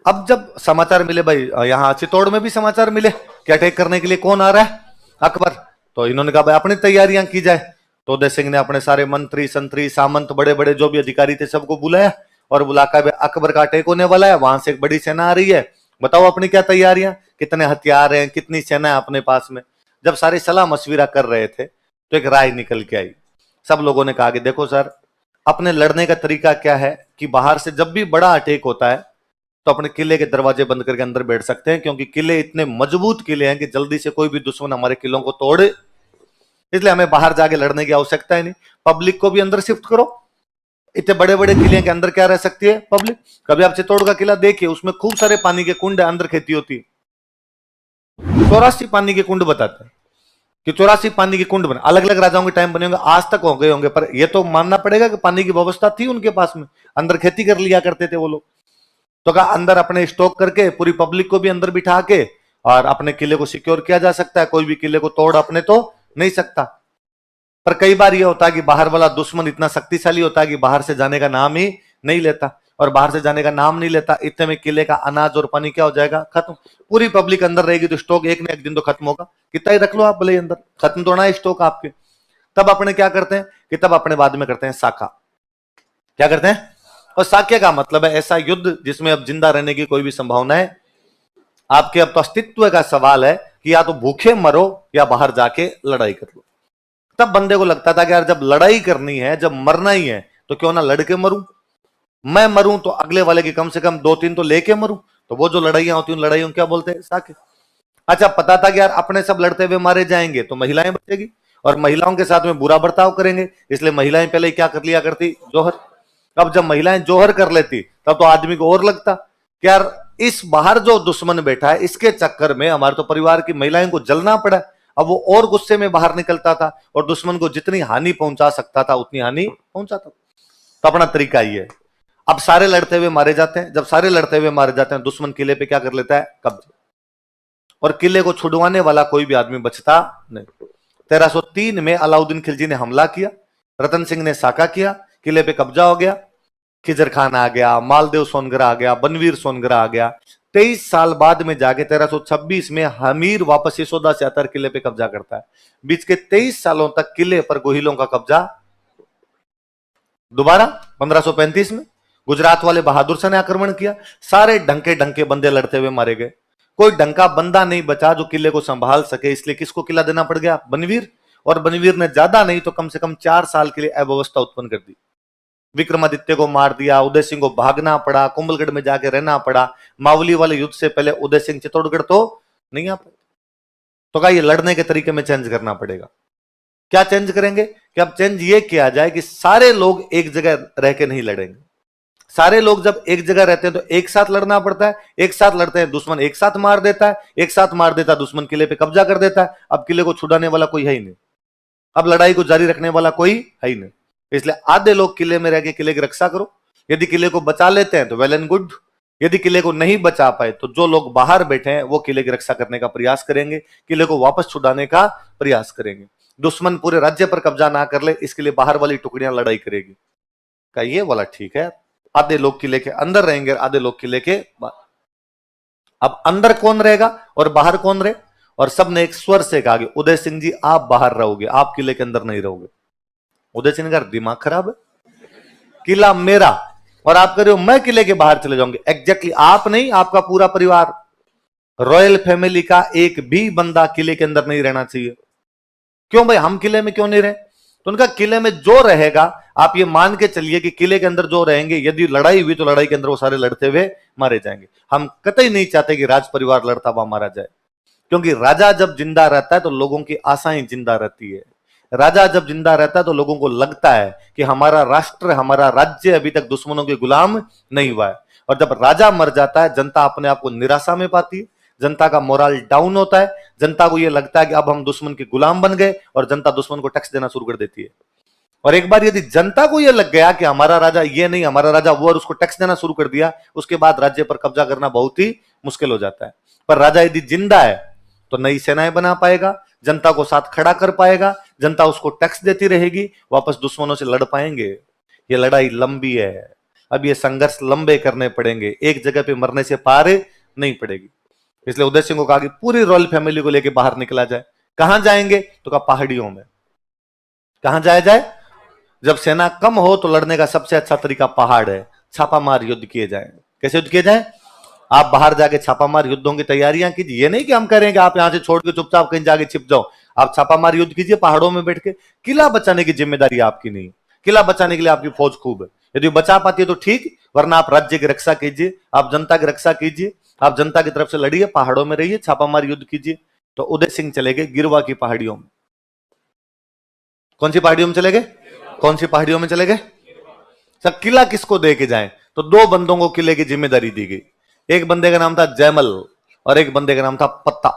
अब जब समाचार मिले भाई, यहाँ चित्तौड़ में भी समाचार मिले कि अटैक करने के लिए कौन आ रहा है, अकबर। तो इन्होंने कहा भाई अपनी तैयारियां की जाए। तो उदय सिंह ने अपने सारे मंत्री संतरी सामंत बड़े बड़े जो भी अधिकारी थे सबको बुलाया और बुलाकर अकबर का अटैक होने वाला है, वहां से एक बड़ी सेना आ रही है, बताओ अपनी क्या तैयारियां, कितने हथियार हैं, कितनी सेना है अपने पास में। जब सारे सलाह मशविरा कर रहे थे तो एक राय निकल के आई। सब लोगों ने कहा कि देखो सर, अपने लड़ने का तरीका क्या है कि बाहर से जब भी बड़ा अटैक होता है तो अपने किले के दरवाजे बंद करके अंदर बैठ सकते हैं, क्योंकि किले इतने मजबूत किले हैं कि जल्दी से कोई भी दुश्मन हमारे किलों को तोड़े, इसलिए हमें बाहर जाके लड़ने की आवश्यकता ही नहीं। पब्लिक को भी अंदर शिफ्ट करो, इतने बड़े बड़े किले के अंदर क्या रह सकती है पब्लिक। कभी आप चित्तौड़ का किला देखिए, उसमें खूब सारे पानी के कुंड अंदर खेती होती है, 84 पानी के कुंड बताते हैं कि 84 पानी के कुंड बने, अलग अलग राजाओं के टाइम बने होंगे, आज तक हो गए होंगे, पर यह तो मानना पड़ेगा कि पानी की व्यवस्था थी उनके पास में, अंदर खेती कर लिया करते थे वो लोग। तो कहा अंदर अपने स्टॉक करके पूरी पब्लिक को भी अंदर बिठा के और अपने किले को सिक्योर किया जा सकता है, कोई भी किले को तोड़ अपने तो नहीं सकता। पर कई बार यह होता है कि बाहर वाला दुश्मन इतना शक्तिशाली होता है कि बाहर से जाने का नाम ही नहीं लेता, और बाहर से जाने का नाम नहीं लेता, इतने में किले का अनाज और पानी क्या हो जाएगा, खत्म। पूरी पब्लिक अंदर रहेगी तो स्टॉक एक न एक दिन तो खत्म होगा, कितना ही रख लो आप भले अंदर, खत्म तो ना है स्टॉक आपके। तब अपने क्या करते हैं कि तब अपने बाद में करते हैं साका। क्या करते हैं? और साक्य का मतलब है ऐसा युद्ध जिसमें अब जिंदा रहने की कोई भी संभावना है आपके, अब तो अस्तित्व का सवाल है कि या तो भूखे मरो या बाहर जाके लड़ाई कर लो। तब बंदे को लगता था कि यार जब लड़ाई करनी है, जब मरना ही है, तो क्यों ना लड़के मरूं। मैं मरूं तो अगले वाले की कम से कम 2-3 तो लेके मरूं। तो वो जो लड़ाइयां होती हैं उन लड़ाइयों क्या बोलते हैं? साके। अच्छा, पता था कि यार अपने सब लड़ते हुए मारे जाएंगे तो महिलाएं बचेगी, और महिलाओं के साथ में बुरा बर्ताव करेंगे, इसलिए महिलाएं पहले क्या कर लिया करती? जोहर। अब जब महिलाएं जोहर कर लेती तब तो आदमी को और लगता कि यार इस बाहर जो दुश्मन बैठा है इसके चक्कर में हमारे तो परिवार की महिलाएं को जलना पड़ा। अब वो और गुस्से में बाहर निकलता था और दुश्मन को जितनी हानि पहुंचा सकता था उतनी हानि पहुंचाता। तो अपना तरीका ये है। अब सारे लड़ते हुए मारे जाते हैं, जब सारे लड़ते हुए मारे जाते हैं दुश्मन किले पे क्या कर लेता है? कब्जा। और किले को छुड़वाने वाला कोई भी आदमी बचता नहीं। 1303 में अलाउद्दीन खिलजी ने हमला किया, रतन सिंह ने साका किया, किले पे कब्जा हो गया, खिजर खान आ गया, मालदेव सोनगर आ गया, बनवीर सोनगर आ गया। 23 साल बाद में जाके 1326 में हमीर वापस यशोदा से आकर किले पे कब्जा करता है। बीच के 23 सालों तक किले पर गोहिलों का कब्जा। दोबारा 1535 में गुजरात वाले बहादुर शाह ने आक्रमण किया, सारे ढंके ढंके बंदे लड़ते हुए मारे गए, कोई ढंका बंदा नहीं बचा जो किले को संभाल सके, इसलिए किसको किला देना पड़ गया? बनवीर। और बनवीर ने ज्यादा नहीं तो कम से कम 4 साल के लिए अव्यवस्था उत्पन्न कर दी। विक्रमादित्य को मार दिया, उदय सिंह को भागना पड़ा, कुंभलगढ़ में जाके रहना पड़ा। मावली वाले युद्ध से पहले उदय सिंह चित्तौड़गढ़ तो नहीं आ पाए। तो कहा ये लड़ने के तरीके में चेंज करना पड़ेगा। क्या चेंज करेंगे? कि अब चेंज ये किया जाए कि सारे लोग एक जगह रह के नहीं लड़ेंगे। सारे लोग जब एक जगह रहते हैं तो एक साथ लड़ना पड़ता है, एक साथ लड़ते हैं दुश्मन एक साथ मार देता है, एक साथ मार देता है दुश्मन किले पे कब्जा कर देता है। अब किले को छुड़ाने वाला कोई है ही नहीं, अब लड़ाई को जारी रखने वाला कोई है ही नहीं, इसलिए आधे लोग किले में रह के किले की रक्षा करो। यदि किले को बचा लेते हैं तो वेल एंड गुड, यदि किले को नहीं बचा पाए तो जो लोग बाहर बैठे हैं वो किले की रक्षा करने का प्रयास करेंगे, किले को वापस छुड़ाने का प्रयास करेंगे। दुश्मन पूरे राज्य पर कब्जा ना कर ले इसके लिए बाहर वाली टुकड़ियां लड़ाई करेगी। का ये वाला ठीक है, आधे लोग किले के अंदर रहेंगे, आधे लोग किले के बाहर। अब अंदर कौन रहेगा और बाहर कौन रहे? और सबने एक स्वर से कहा कि उदय सिंह जी आप बाहर रहोगे, आप किले के अंदर नहीं रहोगे। उदय सिंह का दिमाग खराब है, किला मेरा और आप कह रहे हो मैं किले के बाहर चले जाऊंगे। एग्जैक्टली आप नहीं, आपका पूरा परिवार, रॉयल फैमिली का एक भी बंदा किले के अंदर नहीं रहना चाहिए। क्यों भाई, हम किले में क्यों नहीं रहे? तो उनका किले में जो रहेगा आप ये मान के चलिए कि किले के अंदर जो रहेंगे यदि लड़ाई हुई तो लड़ाई के अंदर वो सारे लड़ते हुए मारे जाएंगे। हम कतई नहीं चाहते कि राज परिवार लड़ता हुआ मारा जाए, क्योंकि राजा जब जिंदा रहता है तो लोगों की आशाएं जिंदा रहती है। राजा जब जिंदा रहता है तो लोगों को लगता है कि हमारा राष्ट्र, हमारा राज्य अभी तक दुश्मनों के गुलाम नहीं हुआ है। और जब राजा मर जाता है जनता अपने आप को निराशा में पाती है, जनता का मोरल डाउन होता है, जनता को यह लगता है कि अब हम दुश्मन के गुलाम बन गए, और जनता दुश्मन को टैक्स देना शुरू कर देती है। और एक बार यदि जनता को यह लग गया कि हमारा राजा ये नहीं हमारा राजा वो, और उसको टैक्स देना शुरू कर दिया, उसके बाद राज्य पर कब्जा करना बहुत ही मुश्किल हो जाता है। पर राजा यदि जिंदा है तो नई सेनाएं बना पाएगा, जनता को साथ खड़ा कर पाएगा, जनता उसको टैक्स देती रहेगी, वापस दुश्मनों से लड़ पाएंगे। ये लड़ाई लंबी है, अब ये संघर्ष लंबे करने पड़ेंगे, एक जगह पे मरने से पार नहीं पड़ेगी। इसलिए उदय सिंह को कहा कि पूरी रॉयल फैमिली को लेकर बाहर निकला जाए। कहां जाएंगे? तो कहा पहाड़ियों में। कहां जाया जाए? जब सेना कम हो तो लड़ने का सबसे अच्छा तरीका पहाड़ है, छापामार युद्ध किए जाए। कैसे युद्ध किए जाए? आप बाहर जाके छापामार युद्धों की तैयारियां कीजिए। ये नहीं कि हम करेंगे आप यहां से छोड़ के चुपचाप कहीं जाके छिप जाओ। आप छापामार युद्ध कीजिए पहाड़ों में बैठ के। किला बचाने की जिम्मेदारी आपकी नहीं, किला बचाने के लिए आपकी फौज खूब है। यदि बचा पाती है तो ठीक, वरना आप राज्य की रक्षा कीजिए, आप जनता की रक्षा कीजिए, आप जनता की तरफ से लड़िए, पहाड़ों में रहिए, छापामार युद्ध कीजिए। तो उदय सिंह चले गए गिरवा की पहाड़ियों में। कौन सी पहाड़ियों में चले गए? कौन सी पहाड़ियों में चले गए? सब किला किसको दे के जाए? तो दो बंदों को किले की जिम्मेदारी दी गई। एक बंदे का नाम था जयमल और एक बंदे का नाम था पत्ता।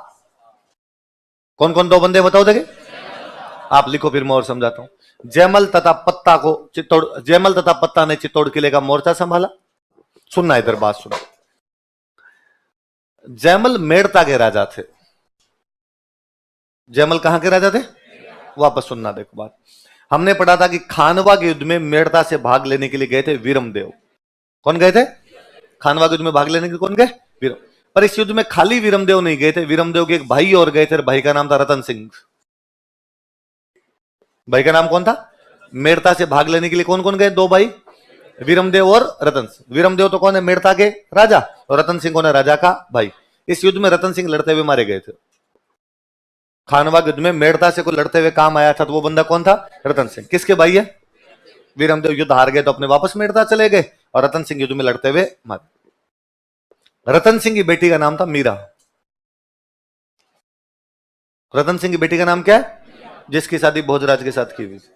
कौन कौन दो बंदे बताओ देखे? आप लिखो फिर मैं और समझाता हूं। जयमल तथा पत्ता ने चित्तौड़ किले का मोर्चा संभाला। सुनना इधर बात सुनो। जयमल मेड़ता के राजा थे। जयमल कहां के राजा थे? वापस सुनना देखो बात। हमने पढ़ा था कि खानवा के युद्ध में मेड़ता से भाग लेने के लिए गए थे वीरमदेव। कौन गए थे? खानवा के युद्ध में भाग लेने के लिए कौन गए? वीरम। पर इस युद्ध में खाली वीरमदेव नहीं गए थे, वीरमदेव के एक भाई और गए थे। भाई का नाम था रतन सिंह। भाई का नाम कौन था? मेड़ता से भाग लेने के लिए कौन कौन गए? दो भाई, वीरमदेव और रतन सिंह। वीरमदेव तो कौन है? मेड़ता के राजा। और रतन सिंह कौन है? राजा का भाई। इस युद्ध में रतन सिंह लड़ते हुए मारे गए थे। खानवा युद्ध में मेड़ता से कोई लड़ते हुए काम आया था तो वो बंदा कौन था? रतन सिंह। किसके भाई है? वीरमदेव युद्ध हार गए तो अपने वापस मेड़ता चले गए और रतन सिंह युद्ध में लड़ते हुए मारे। रतन सिंह की बेटी का नाम था मीरा। रतन सिंह की बेटी का नाम क्या है? जिसकी शादी भोजराज के साथ की हुई थी।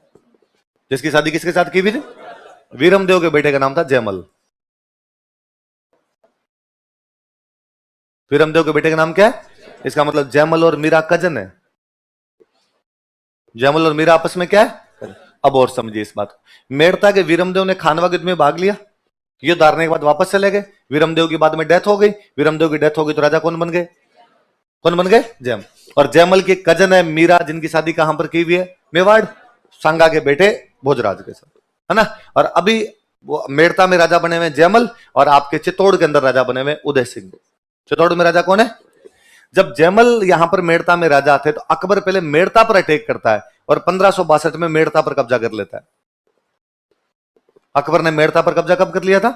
जिसकी शादी किसके साथ की हुई थी? वीरमदेव के बेटे का नाम था जयमल। वीरमदेव के बेटे का नाम क्या है? इसका मतलब जयमल और मीरा कजन है। जयमल और मीरा आपस में क्या है? अब और समझिए इस बात को। मेड़ता के वीरमदेव ने खानवा युद्ध में भाग लिया। युद्ध हारने के बाद वापस चले गए। वीरमदेव की बाद में डेथ हो गई। वीरमदेव की डेथ हो गई तो राजा कौन बन गए? कौन बन गए? जयमल। और जयमल की कजन है मीरा, जिनकी शादी कहां पर की हुई है? मेवाड़, सांगा के बेटे भोजराज के साथ, है ना। और अभी वो मेड़ता में राजा बने हुए जयमल और आपके चित्तौड़ के अंदर राजा बने हुए उदय सिंह। चित्तौड़ में राजा कौन है? जब जयमल यहां पर मेड़ता में राजा थे तो अकबर पहले मेड़ता पर अटैक करता है और 1562 में मेड़ता पर कब्जा कर लेता है। अकबर ने मेड़ता पर कब्जा कब कर लिया था?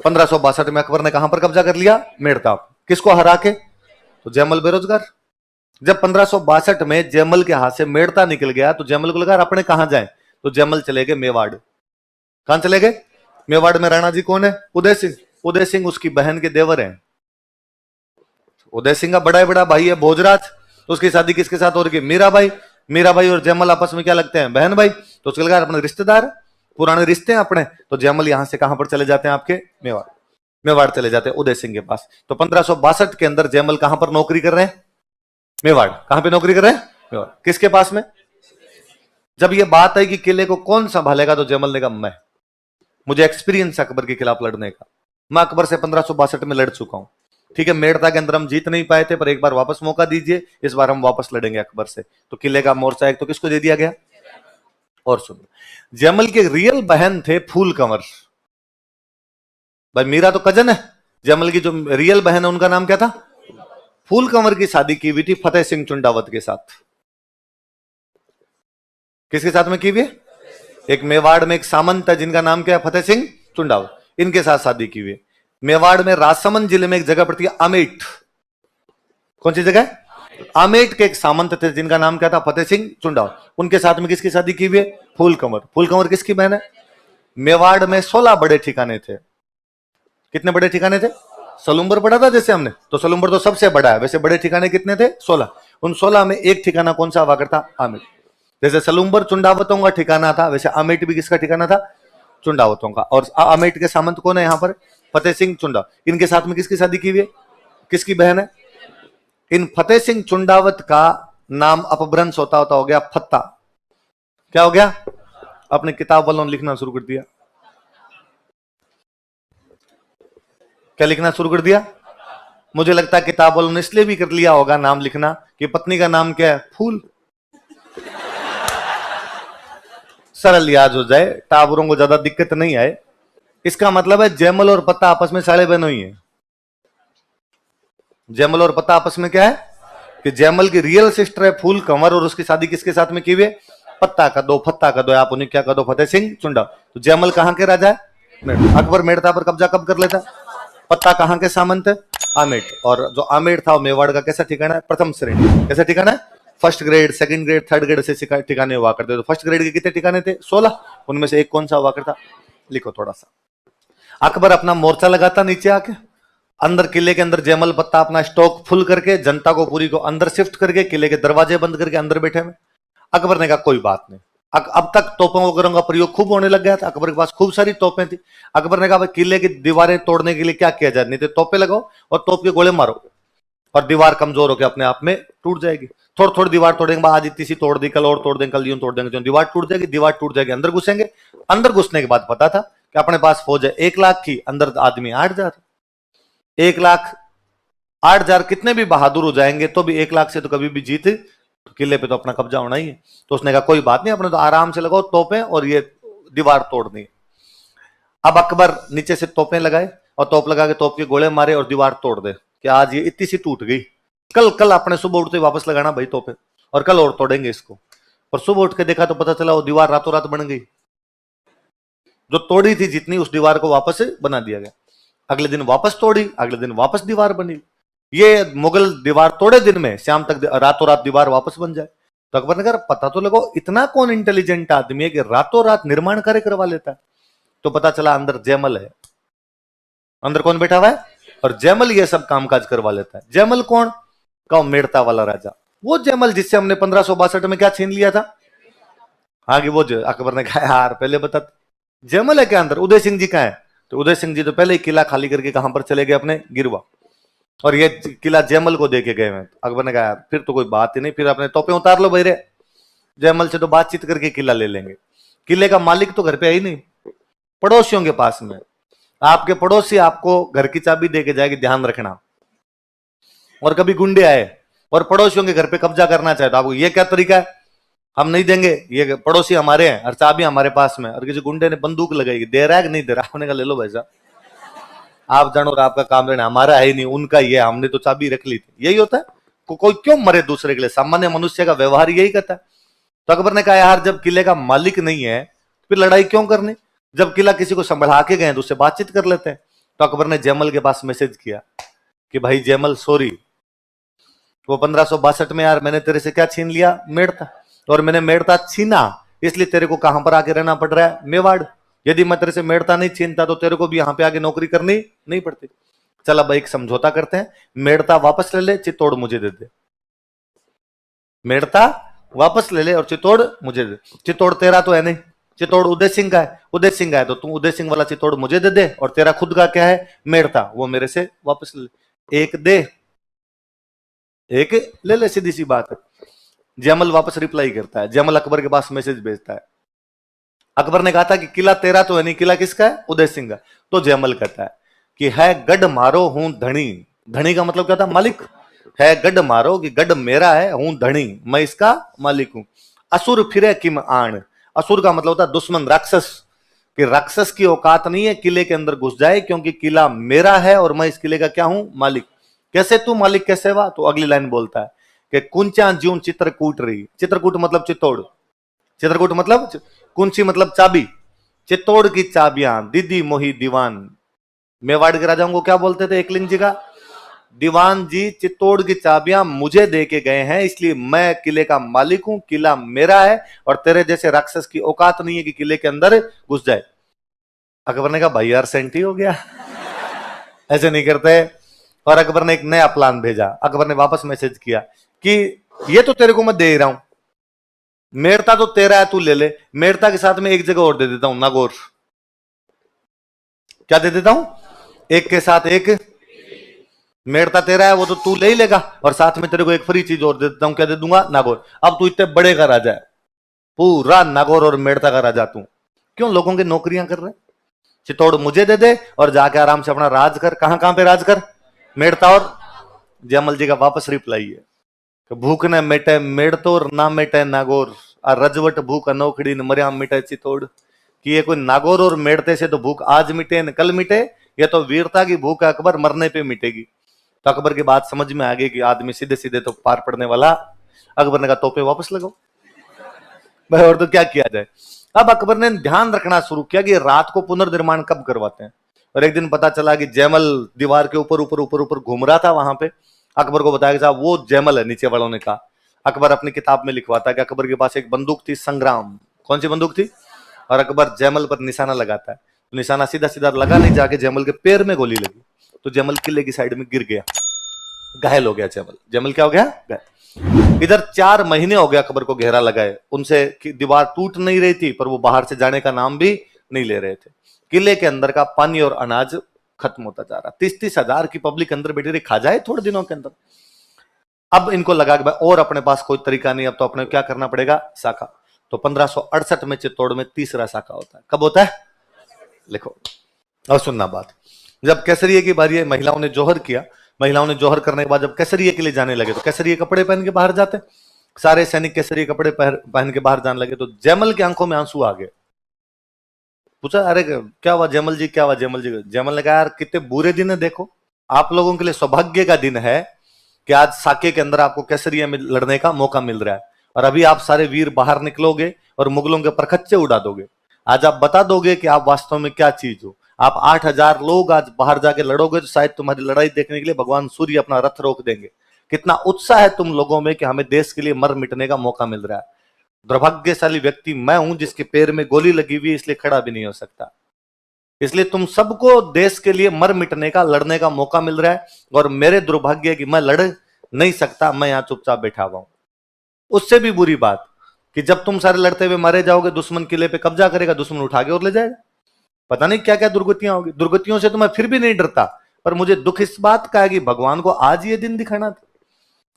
1562 में अकबर ने कहां पर कब्जा कर लिया? मेड़ता। किसको हरा के? तो जयमल बेरोजगार। जब 1562 में जयमल के हाथ से मेड़ता निकल गया तो जयमल को लगा अपने कहां जाएं, तो जयमल चले गए मेवाड़। कहां चले गए? मेवाड़ में राणा जी कौन है? उदय सिंह। उदय सिंह उसकी बहन के देवर हैं। उदय सिंह का बड़ा भाई है भोजराज, तो उसकी शादी किसके साथ हो रही है? मीरा भाई। मीरा भाई और जयमल आपस में क्या लगते हैं? बहन भाई। तो उसके लगा अपने रिश्तेदार, पुराने रिश्ते हैं अपने। तो जयमल यहां से कहां पर चले जाते हैं? आपके मेवाड़। मेवाड़ चले जाते हैं उदय सिंह के पास। तो 1562 के अंदर जयमल कहां पर नौकरी कर रहे हैं? मेवाड़। कहां पे नौकरी कर रहे हैं? मेवाड़। किसके पास में? जब ये बात आई कि किले को कौन संभालेगा तो जयमल ने कहा मैं, मुझे एक्सपीरियंस अकबर के खिलाफ लड़ने का, मैं अकबर से 1562 में लड़ चुका हूं। ठीक है, मेड़ता के अंदर हम जीत नहीं पाए थे पर एक बार वापस मौका दीजिए, इस बार हम वापस लड़ेंगे अकबर से। तो किले का मोर्चा एक तो किसको दे दिया गया? और सुन, जयमल के रियल बहन थे फूल कंवर। भाई मीरा तो कजन है, जयमल की जो रियल बहन है उनका नाम क्या था? फूल कंवर की शादी की हुई थी फतेह सिंह चुंडावत के साथ। किसके साथ में की हुई है? एक मेवाड़ में एक सामंत है जिनका नाम क्या है? फतेह सिंह चुंडावत। इनके साथ शादी की हुई है। मेवाड़ में राजसमंद जिले में एक जगह पड़ती है आमेट। कौन सी जगह? आमेट के एक सामंत थे जिनका नाम क्या था? फतेह सिंह चुंडावत। उनके साथ में किसकी शादी की हुई है? फूल कंवर। फूल कंवर किसकी बहन है? मेवाड़ में 16 बड़े ठिकाने थे। कितने बड़े ठिकाने थे? सलूम्बर पढ़ा था जैसे हमने, तो सलूम्बर तो सबसे बड़ा है, वैसे बड़े ठिकाने कितने थे? 16। उन 16 में एक ठिकाना कौन सा हुआ करता? आमेट। जैसे सलूम्बर चुंडावतों का ठिकाना था, वैसे आमेट भी किसका ठिकाना था? चुंडावतों का। और आमेट के सामंत कौन है यहाँ पर? फतेह सिंह चुंडावत। इनके साथ में किसकी शादी की हुई है? किसकी बहन है? इन फतेह सिंह चुंडावत का नाम अपभ्रंश होता होता हो गया फत्ता। क्या हो गया? अपने किताब वालों ने लिखना शुरू कर दिया। क्या लिखना शुरू कर दिया? मुझे लगता है किताब वालों ने इसलिए भी कर लिया होगा नाम लिखना कि पत्नी का नाम क्या है? फूल। सरल याद हो जाए, टाबरों को ज्यादा दिक्कत नहीं आए, इसका मतलब है जयमल और पत्ता आपस में साले बहनों ही है। जयमल और पत्ता आपस में क्या है कि जयमल की रियल सिस्टर है फूल कंवर, और उसकी शादी किसके साथ में की हुई है? पत्ता का दो, फत्ता का दो, आप उन्हें क्या कर दो, फतेह सिंह चुंडा। तो जयमल कहां के राजा है? अकबर मेड़ता पर कब्जा कब कर लेता? पत्ता कहां के सामंत है? आमेर। और जो आमेर था वो मेवाड़ का कैसा ठिकाना है? प्रथम श्रेणी। कैसा ठिकाना है? First grade, second grade, third grade से ठिकाने हुआ करते। तो फर्स्ट ग्रेड के कितने ठिकाने थे? 16। उनमें से एक कौन सा हुआ करता? लिखो थोड़ा सा। अकबर अपना मोर्चा लगाता नीचे आके, अंदर किले के अंदर जयमल पत्ता अपना स्टॉक फुल करके जनता को पूरी को अंदर शिफ्ट करके किले के दरवाजे बंद करके अंदर बैठे में। अकबर ने कहा कोई बात नहीं। अब तक तोपों वगैरह का प्रयोग खूब होने लग गया था, अकबर के पास खूब सारी तोपें थी। अकबर ने कहा भाई किले की दीवारें तोड़ने के लिए क्या किया जाए? नहीं तो तोपे लगाओ और तोप के गोले मारो और दीवार कमजोर होकर अपने आप में टूट जाएगी। थोड़ी थोड़ी दीवार तोड़ेंगे, आज इतनी सी तोड़ दी, कल और तोड़ देंगे, कल यूं तोड़ देंगे, दीवार टूट जाएगी। दीवार टूट जाएगी, अंदर घुसेंगे। अंदर घुसने के बाद पता था कि अपने पास फौज है 1 लाख की, अंदर आदमी 8,000। 1,08,000 कितने भी बहादुर हो जाएंगे तो भी 1 लाख से तो कभी भी जीत, तो किले पे तो अपना कब्जा होना ही है। तो उसने कहा कोई बात नहीं, अपने तो आराम से लगाओ तोपें और ये दीवार तोड़नी है। अब अकबर नीचे से तोपें लगाए और तोप लगा के तोप के गोले मारे और दीवार तोड़ दे कि आज ये इतनी सी टूट गई, कल अपने सुबह उठते वापस लगाना भाई तोपे, और कल और तोड़ेंगे इसको। और सुबह उठ के देखा तो पता चला वो दीवार रातों रात बन गई। जो तोड़ी थी जितनी, उस दीवार को वापस बना दिया गया। अगले दिन वापस तोड़ी, अगले दिन वापस दीवार बनी। ये मुगल दीवार तोड़े दिन में, शाम तक रातों रात दीवार वापस बन जाए। तो अकबर ने कहा पता तो लगो इतना कौन इंटेलिजेंट आदमी है कि रातों रात निर्माण कार्य करवा लेता है। तो पता चला अंदर जयमल है। अंदर कौन बैठा हुआ है? और जयमल ये सब कामकाज करवा लेता है। जयमल कौन? कहो मेड़ता वाला राजा, वो जयमल जिससे हमने 1562 में क्या छीन लिया था। आगे वो अकबर ने कहा यार पहले बता, जयमल है क्या अंदर? उदय सिंह जी कहाँ है? तो उदय सिंह जी तो पहले ही किला खाली करके कहां पर चले गए? अपने गिरवा। और ये किला जयमल को देके गए हैं। अकबर ने कहा फिर तो कोई बात ही नहीं, फिर अपने तोपे उतार लो भैरे, जयमल से तो बातचीत करके किला ले लेंगे। किले का मालिक तो घर पे है ही नहीं, पड़ोसियों के पास में। आपके पड़ोसी आपको घर की चाबी देके जाएगी, ध्यान रखना। और कभी गुंडे आए और पड़ोसियों के घर पे कब्जा करना चाहे तो आपको ये क्या तरीका है? हम नहीं देंगे, ये पड़ोसी हमारे हैं और चाबी हमारे पास में। और किसी गुंडे ने बंदूक लगाई, दे रहा है कि नहीं दे रहा? आपने कहा ले लो भाई साहब, आप जानो और आपका काम रहना, हमारा है ही नहीं, उनका ही है, हमने तो चाबी रख ली थी। यही होता है। कोई क्यों मरे दूसरे के लिए? सामान्य मनुष्य का व्यवहार यही कहता है। तो अकबर ने कहा यार जब किले का मालिक नहीं है फिर लड़ाई क्यों करनी? जब किला किसी को संभला के गए तो उससे बातचीत कर लेते हैं। तो अकबर ने जयमल के पास मैसेज किया कि भाई जयमल सॉरी, वो 1562 में यार मैंने तेरे से क्या छीन लिया? मेड़ता। और मैंने मेड़ता छीना इसलिए तेरे को कहां पर आके रहना पड़ रहा है? मेवाड़। यदि मैं तेरे से मेड़ता नहीं छीनता तो तेरे को भी यहां पे आगे नौकरी करनी नहीं पड़ती। चल अब एक समझौता करते हैं, मेड़ता वापस ले ले, चित्तौड़ मुझे दे दे। मेड़ता वापस ले ले और चित्तौड़ मुझे दे। चित्तौड़ तेरा तो है नहीं, चित्तौड़ उदय सिंह का है। उदय सिंह का है तो तू उदय सिंह वाला चित्तौड़ मुझे दे दे, और तेरा खुद का क्या है? मेड़ता, वो मेरे से वापस ले ले। एक दे, एक ले ले, सीधी सी बात है। जयमल वापस रिप्लाई करता है, जयमल अकबर के पास मैसेज भेजता है। अकबर ने कहा था कि किला तेरा तो है नहीं, किला किसका है? उदय सिंह का। तो जयमल कहता है कि है गढ़ मारो हूं धनी। धनी का मतलब क्या था? मालिक। है गढ़ मारो कि गढ़ मेरा है, हूं धनी, मैं इसका मालिक हूं। असुर फिरे किम आण। असुर का मतलब होता है दुश्मन, राक्षस। कि राक्षस की औकात नहीं है किले के अंदर घुस जाए, क्योंकि किला मेरा है और मैं इस किले का क्या हूं? मालिक। कैसे तू मालिक कैसे हुआ? तो अगली लाइन बोलता है कि कुंचा ज्यूं चित्रकूट रही। चित्रकूट मतलब चित्तौड़। चित्रकूट मतलब कुंची मतलब चाबी। चित्तौड़ की चाबियां दीदी मोही दीवान। मेवाड़ के राजाओं को क्या बोलते थे एकलिंग जी का? दीवान जी चित्तौड़ की चाबियां मुझे दे के गए हैं, इसलिए मैं किले का मालिक हूं, किला मेरा है, और तेरे जैसे राक्षस की औकात नहीं है कि किले के अंदर घुस जाए। अकबर ने कहा भाई यार सेंटी हो गया, ऐसे नहीं करते। और अकबर ने एक नया प्लान भेजा। अकबर ने वापस मैसेज किया कि ये तो तेरे को मैं दे रहा हूं, मेड़ता तो तेरा है, तू ले ले। मेड़ता के साथ में एक जगह और दे देता हूं, नागौर। क्या दे देता हूं? एक के साथ एक। मेड़ता तेरा है वो तो तू ले ही लेगा, और साथ में तेरे को एक फ्री चीज और दे देता हूं। क्या दे दूंगा? नागौर। अब तू इतने बड़े का राजा है, पूरा नागौर और मेड़ता का राजा तू। क्यों लोगों की नौकरियां कर रहे? चित्तौड़ मुझे दे दे और जाके आराम से अपना राज कर। कहां कहां पे राज कर? मेड़ता और। जयमल जी का वापस रिप्लाई है, भूख न मिटे मेड़तोर, ना मिटे नागौर, आ रजवट भूख अनोखड़ी न मरिया मिटे चित्तौड़। कि ये कोई नागौर और मेड़ते से तो भूख आज मिटे न कल मिटे, ये तो वीरता की भूख है अकबर, मरने पे मिटेगी। तो अकबर की बात समझ में आ गई कि आदमी सीधे सीधे तो पार पड़ने वाला। अकबर ने कहा तोपे वापस लगाओ भाई, और तो क्या किया जाए। अब अकबर ने ध्यान रखना शुरू किया कि रात को पुनर्निर्माण कब करवाते हैं। और एक दिन पता चला कि जयमल दीवार के ऊपर ऊपर ऊपर ऊपर घूम रहा था वहां पे। अकबर को बताया कि साहब वो जयमल है, नीचे वालों ने कहा। अकबर अपनी किताब में लिखवाता है कि अकबर के पास एक बंदूक थी, संग्राम। कौन सी बंदूक थी? और अकबर जयमल पर निशाना लगाता है, तो निशाना सीधा सीधा लगा नहीं, जाके जयमल के पैर में गोली लगी, तो जयमल किले की साइड में गिर गया, घायल हो गया जयमल। जयमल क्या हो गया? घायल। इधर 4 महीने हो गया अकबर को घेरा लगाए, उनसे दीवार टूट नहीं रही थी, पर वो बाहर से जाने का नाम भी नहीं ले रहे थे। किले के अंदर का पानी और अनाज खत्म होता जा रहा। 30-30 हजार की पब्लिक अंदर बैठी रही, खा जाए थोड़े दिनों के अंदर। अब इनको लगा कि भाई और अपने पास कोई तरीका नहीं, अब तो अपने क्या करना पड़ेगा, साका। तो 1568 में चित्तौड़ में तीसरा साका होता है। कब होता है? लिखो और सुनना बात। जब केसरिये की बारी है, महिलाओं ने जोहर किया। महिलाओं ने जोहर करने के बाद जब केसरिये के लिए जाने लगे, तो केसरिये कपड़े पहन के बाहर जाते, सारे सैनिक केसरिये कपड़े पहन के बाहर जाने लगे। तो जयमल की आंखों में आंसू आ गए। पूछा अरे क्या हुआ जयमल जी, क्या हुआ जयमल जी? जयमल ने कहा यार कितने बुरे दिन है, देखो आप लोगों के लिए सौभाग्य का दिन है कि आज साके के अंदर आपको केसरिया में लड़ने का मौका मिल रहा है, और अभी आप सारे वीर बाहर निकलोगे और मुगलों के परखच्चे उड़ा दोगे। आज आप बता दोगे कि आप वास्तव में क्या चीज हो। आप 8,000 लोग आज बाहर जाके लड़ोगे, तो शायद तुम्हारी लड़ाई देखने के लिए भगवान सूर्य अपना रथ रोक देंगे। कितना उत्साह है तुम लोगों में कि हमें देश के लिए मर मिटने का मौका मिल रहा है। दुर्भाग्यशाली व्यक्ति मैं हूं जिसके पैर में गोली लगी हुई, इसलिए खड़ा भी नहीं हो सकता। इसलिए तुम सबको देश के लिए मर मिटने का, लड़ने का मौका मिल रहा है, और मेरे दुर्भाग्य है कि मैं लड़ नहीं सकता, मैं यहां चुपचाप बैठा हुआ हूं। उससे भी बुरी बात कि जब तुम सारे लड़ते हुए मारे जाओगे, दुश्मन किले पे कब्जा करेगा, दुश्मन उठा के और ले जाएगा। पता नहीं क्या क्या दुर्गतियां होगी। दुर्गतियों से तो मैं फिर भी नहीं डरता, पर मुझे दुख इस बात का है कि भगवान को आज ये दिन दिखाना था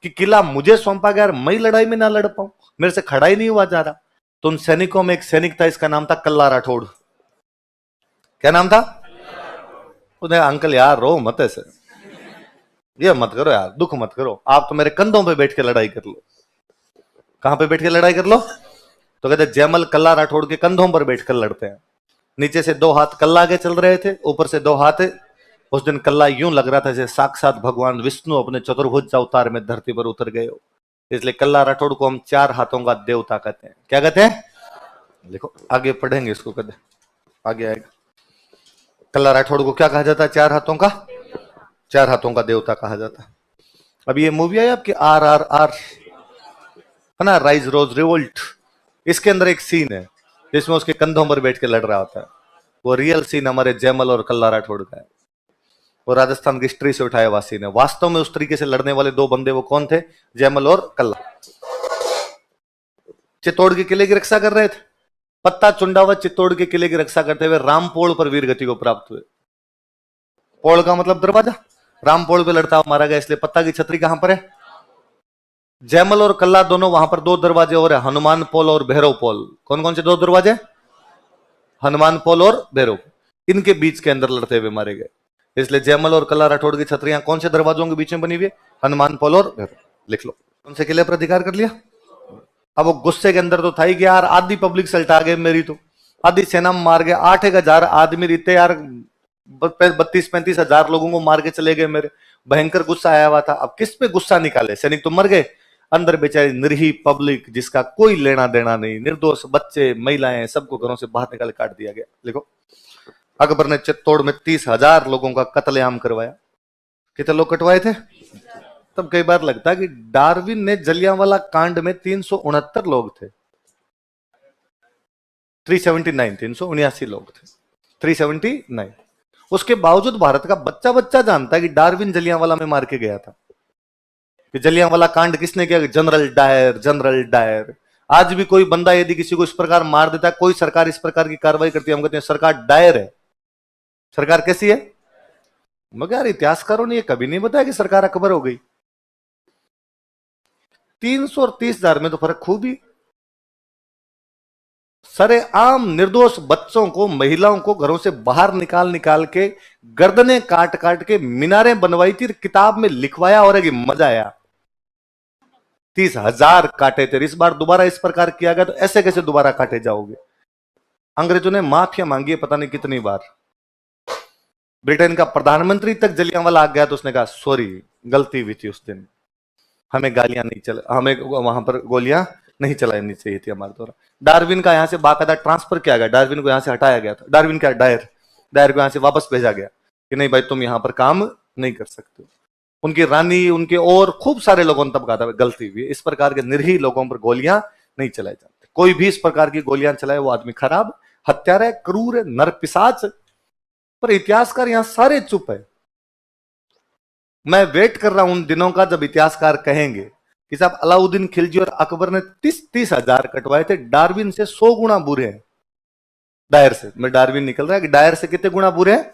कि किला मुझे सौंपा गया, मैं लड़ाई में ना लड़ पाऊं, मेरे से खड़ा ही नहीं हुआ जा रहा। तो उन सैनिकों में एक सैनिक था, इसका नाम था कल्ला राठौड़। क्या नाम था? उन्हें अंकल यार रो मत ऐसे, ये मत करो यार, दुख मत करो, आप तो मेरे कंधों पे बैठ के लड़ाई कर लो। कहां पे बैठ के लड़ाई कर लो? तो कहते जयमल कल्ला राठौड़ के कंधों पर बैठकर लड़ते हैं। नीचे से 2 हाथ कल्ला आगे चल रहे थे, ऊपर से 2 हाथ। उस दिन कल्ला यूं लग रहा था जैसे साक्षात भगवान विष्णु अपने चतुर्भुज अवतार में धरती पर उतर गए हो। इसलिए कल्ला राठौड़ को हम 4 हाथों का देवता कहते हैं। क्या कहते हैं? देखो आगे पढ़ेंगे इसको, कहते आगे आएगा। कल्ला राठौड़ को क्या कहा जाता है? 4 हाथों का, 4 हाथों का देवता कहा जाता है। अब ये मूवी आई आपकी RRR है ना, राइज रोज रिवोल्ट। इसके अंदर एक सीन है जिसमें उसके कंधों पर बैठ के लड़ रहा होता है। वो रियल सीन हमारे जयमल और कल्ला राठौड़ का है। वो राजस्थान की हिस्ट्री से उठाया हुआ सीन है। वास्तव में उस तरीके से लड़ने वाले 2 बंदे वो कौन थे? जयमल और कल्ला। चित्तौड़ के किले की रक्षा कर रहे थे। पत्ता चुंडावत चित्तौड़ के किले की रक्षा करते हुए रामपोल पर वीर गति को प्राप्त हुए। पोल का मतलब दरवाजा, रामपोल पे लड़ता हुआ मारा गया। इसलिए पत्ता की छतरी कहां पर है? जयमल और कल्ला दोनों वहां पर 2 दरवाजे और है, हनुमान पोल और भैरव पोल। कौन कौन से 2 दरवाजे? हनुमान पोल और भैरव। इनके बीच के अंदर लड़ते हुए मारे गए। इसलिए जयमल और कल्ला राठौड़ की छतरियां कौन से दरवाजों के बीच में बनी हुई है? हनुमान पोल और भैरव। लिख लो। कौन से किले पर अधिकार कर लिया? अब वो गुस्से के अंदर तो था ही कि यार आधी पब्लिक सल्टा गए मेरी, तो आधी सेना में मार गए। 8,000 आदमी रहते यार, 32-35 हजार लोगों को मार के चले गए मेरे। भयंकर गुस्सा आया हुआ था। अब किस पे गुस्सा निकाले? सैनिक तो मर गए, अंदर बेचारी निरीह पब्लिक जिसका कोई लेना देना नहीं, निर्दोष बच्चे महिलाएं सबको घरों से बाहर निकाल काट दिया गया। देखो अकबर ने चित्तौड़ में 30,000 लोगों का कत्लेआम करवाया। कितने लोग कटवाए थे? तब कई बार लगता है कि डार्विन ने जलियांवाला कांड में 369 लोग थे, 379 लोग थे, 379। उसके बावजूद भारत का बच्चा बच्चा जानता है कि डार्विन जलियांवाला में मार के गया था। कि जलियांवाला कांड किसने किया? General Dyer, General Dyer. आज भी कोई बंदा यदि किसी को इस प्रकार मार देता है, कोई सरकार इस प्रकार की कार्रवाई करती है, हम कहते हैं सरकार डायर है। सरकार कैसी है? मगर यार इतिहासकारों ने यह कभी नहीं बताया कि सरकार अकबर हो गई। 300 और 30,000 में तो फर्क खूब ही। सरे आम निर्दोष बच्चों को, महिलाओं को घरों से बाहर निकाल निकाल के गर्दनें काट काट के मीनारें बनवाई थी, किताब में लिखवाया और है मजा आया। 30,000 काटे थे। इस बार दोबारा इस प्रकार किया गया तो ऐसे कैसे दोबारा काटे जाओगे? अंग्रेजों ने माफिया मांगी है पता नहीं कितनी बार। ब्रिटेन का प्रधानमंत्री तक जलियांवाला आ गया तो उसने कहा सॉरी, गलती हुई थी उस दिन, हमें गालियां नहीं चल, हमें वहां पर गोलियां नहीं चलानी चाहिए थी हमारे द्वारा। डार्विन का यहां से बाकायदा ट्रांसफर किया गया, डार्विन को यहां से हटाया गया था। डार्विन का डायर को यहां से वापस भेजा गया कि नहीं भाई तुम यहां पर काम नहीं कर सकते। उनकी रानी, उनके और खूब सारे लोगों ने तब कहा था गलती हुई, इस प्रकार के निर्हीन लोगों पर गोलियां नहीं चलाई जाती। कोई भी इस प्रकार की गोलियां चलाए वो आदमी खराब, हत्यारा है, क्रूर है, नरपिशाच। पर इतिहासकार यहां सारे चुप है। मैं वेट कर रहा हूं उन दिनों का जब इतिहासकार कहेंगे कि साहब अलाउद्दीन खिलजी और अकबर ने 30 हजार कटवाए थे, डार्विन से 100 गुना बुरे हैं। डायर से, मैं डार्विन निकल रहा है कि डायर से कितने गुना बुरे हैं?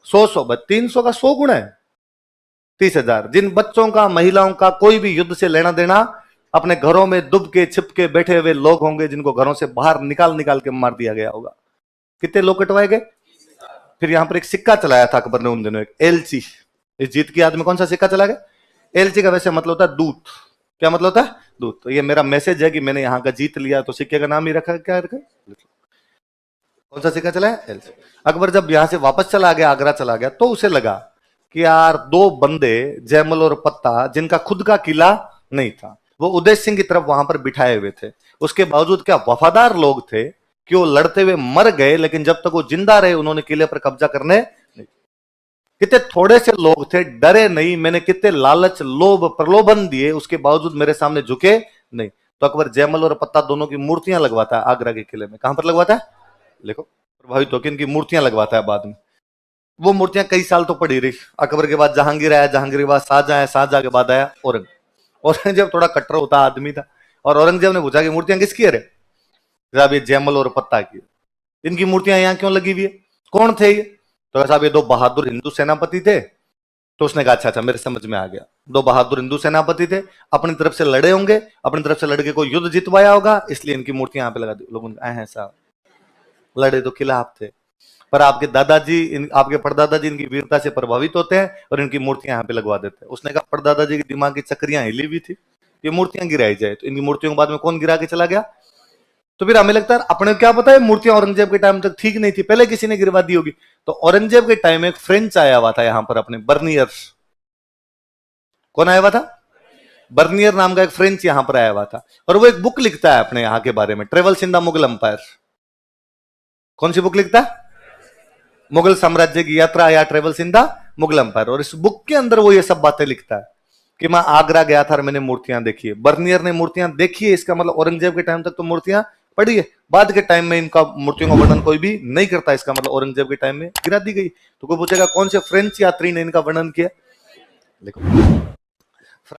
100 300 का 100 गुना है 30,000। जिन बच्चों का, महिलाओं का कोई भी युद्ध से लेना देना, अपने घरों में दुब के छिप के बैठे हुए लोग होंगे जिनको घरों से बाहर निकाल निकाल के मार दिया गया होगा। कितने लोग कटवाए गए? फिर यहां पर एक सिक्का चलाया था अकबर ने उन दिनों, एक एलची। इस जीत की याद में कौन सा सिक्का चला गया? एलची का वैसे मतलब होता है दूत। क्या मतलब होता है? दूत। तो ये मेरा मैसेज है कि मैंने यहां का जीत लिया, तो सिक्के का नाम ही रखा, क्या रखा? कौन सा सिक्का चला है? एलची। अकबर जब यहां से वापस चला गया, आगरा चला गया, तो उसे लगा कि यार दो बंदे, जयमल और पत्ता, जिनका खुद का किला नहीं था, वो उदय सिंह की तरफ वहां पर बिठाए हुए थे। उसके बावजूद क्या वफादार लोग थे कि वो लड़ते हुए मर गए, लेकिन जब तक वो जिंदा रहे उन्होंने किले पर कब्जा करने नहीं। कितने थोड़े से लोग थे, डरे नहीं, मैंने कितने लालच, लोभ, प्रलोभन दिए, उसके बावजूद मेरे सामने झुके नहीं। तो अकबर जयमल और पत्ता दोनों की मूर्तियां लगवाता है आगरा के किले में। कहां पर लगवाता है? देखो, प्रभावित होकर इनकी मूर्तियां लगवाता है बाद में। वो मूर्तियां कई साल तो पड़ी रही। अकबर के बाद जहांगीर आया, जहांगीर के बाद शाहजहां आया, शाहजहां के बाद आया औरंगजेब थोड़ा कट्टर होता आदमी था, और औरंगजेब ने पूछा कि मूर्तियां किसकी है रे? साहब ये जयमल और पत्ता की। इनकी मूर्तियां यहां क्यों लगी हुई है? कौन थे ये? तो साहब ये दो बहादुर हिंदू सेनापति थे। तो उसने कहा अच्छा अच्छा, मेरे समझ में आ गया, दो बहादुर हिंदू सेनापति थे, अपनी तरफ से लड़े होंगे, अपनी तरफ से लड़के को युद्ध जितवाया होगा, इसलिए इनकी मूर्तियां यहां पे लगा दी। लोगों ने साहब लड़े तो खिलाफ थे, पर आपके दादाजी, आपके परदादाजी इनकी वीरता से प्रभावित होते हैं और इनकी मूर्तियां यहाँ पे लगवा देते हैं। उसने कहा परदादाजी के दिमाग की चक्रियां हिली हुई थी, ये मूर्तियां गिराई जाए। तो इनकी मूर्तियों के बाद में कौन गिरा के चला गया? तो फिर हमें लगता है अपने क्या पता है, मूर्तियां औरंगजेब के टाइम तक ठीक नहीं थी, पहले किसी ने गिरवा दी होगी। तो औरंगजेब के टाइम में एक फ्रेंच आया हुआ था यहाँ पर, अपने बर्नियर। कौन आया हुआ था? बर्नियर नाम का एक फ्रेंच यहाँ पर आया हुआ था, और वो एक बुक लिखता है अपने यहाँ के बारे में, travels in the Mughal umpire. कौन सी बुक लिखता है? मुगल साम्राज्य की यात्रा या travels in the Mughal umpire. और इस बुक के अंदर वो ये सब बातें लिखता है कि मैं आगरा गया था और मैंने मूर्तियां देखी है। बर्नियर ने मूर्तियां देखी है, इसका मतलब औरंगजेब के टाइम तक तो मूर्तियां पड़ी है, बाद के टाइम में इनका मूर्तियों का वर्णन कोई भी नहीं करता, इसका मतलब औरंगजेब के टाइम में गिरा दी गई। तो कोई पूछेगा कौन से फ्रेंच यात्री ने इनका वर्णन किया? देखो